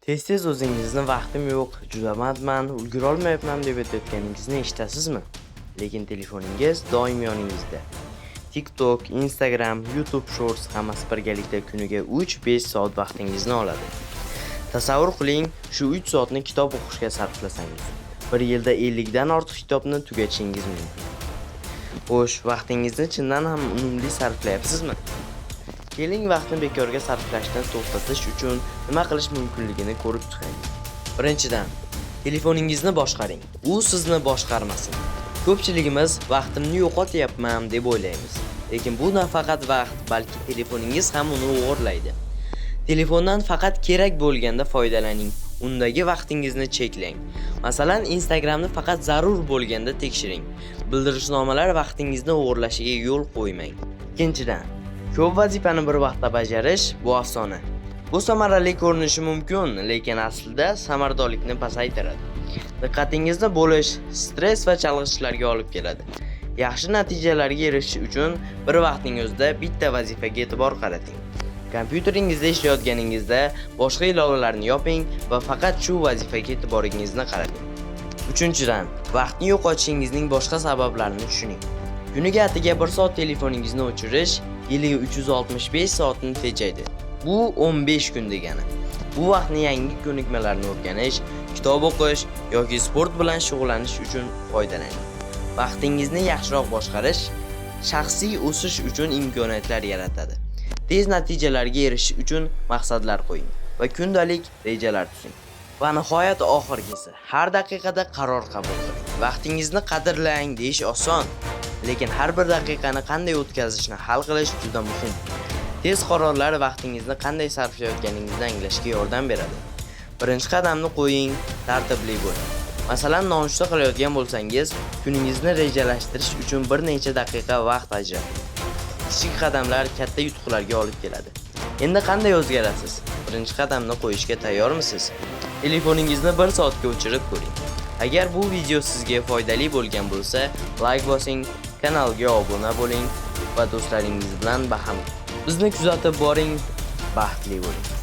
Tez-tez o'zingizni vaqtim yo'q, juda bandman, ulgura olmayapman deb aytayotganingizni eshitasizmi? Lekin telefoningiz doim yoningizda. TikTok, Instagram, YouTube Shorts hammasi birgalikda kuniga 3-5 soat vaqtingizni oladi. Tasavvur qiling, shu 3 soatni kitob o'qishga sarflasangiz, 1 yilda 50 dan ortiq kitobni tugatishingiz mumkin. Xo'sh, vaqtingizni chindan ham unumli sarflayapsizmi? Keling, vaqtni bekorga sarflashdan to'xtatish uchun nima qilish mumkinligini ko'rib chiqaylik. Birinchidan, telefoningizni boshqaring. U sizni boshqarmasin. Ko'pchiligimiz vaqtimni yo'qotyapman deb o'ylaymiz. Lekin bu nafaqat vaqt, balki telefoningiz ham uni o'g'irlaydi. Telefondan faqat kerak bo'lganda foydalaning. Undagi vaqtingizni cheklang. Masalan, Instagramni faqat zarur bo'lganda tekshiring. Bildirishnomalar vaqtingizni o'g'irlashiga yo'l qo'ymang. Ikkinchidan, ko'p vazifani bir vaqtda bajarish bu afsona. Bu samarali ko'rinishi mumkin, lekin aslida samaradorlikni pasaytiradi. Diqqatingizni bo'lish, stress va chalg'itishlarga olib keladi. Yaxshi natijalarga erishish uchun bir vaqtning o'zida bitta vazifaga e'tibor qarating. Kompyuteringizda ishlayotganingizda boshqa ilovalarni yoping va faqat shu vazifaga e'tiboringizni qarating. Uchinchidan, vaqtni yo'qotishingizning boshqa sabablarini tushuning. Kuniga atiga 1 soat telefoningizni o'chirish yiliga 365 soatni tejaydi. Bu 15 kun degani. Bu vaqtni yangi ko'nikmalarni o'rganish, kitob o'qish yoki sport bilan shug'ullanish uchun foydalaning. Vaqtingizni yaxshiroq boshqarish shaxsiy o'sish uchun imkoniyatlar yaratadi. Tez natijalarga erishish uchun maqsadlar qo'ying va kundalik rejalar tuzing. Va nihoyat oxirgisi, har daqiqada qaror qabul qiling. Vaqtingizni qadrlang deyish oson, lekin har bir daqiqani qanday o'tkazishni hal qilish juda muhim. Tez qarorlar vaqtingizni qanday sarflayotganingizni anglashga yordam beradi. Birinchi qadamni qo'ying, tartibli bo'ling. Masalan, nonushta qilayotgan bo'lsangiz, kuningizni rejalashtirish uchun bir necha daqiqa vaqt ajrating. Kichik qadamlar katta yutuqlarga olib keladi. Endi qanday o'zgarasiz? Birinchi qadamni qo'yishga tayyormisiz? Telefoningizni 1 soatga o'chirib ko'ring. Agar bu video sizga foydali bo'lgan bo'lsa, like bosing, kanalga obuna bo'ling va do'stlaringiz bilan baham. Bizni kuzatib boring, baxtli bo'ling.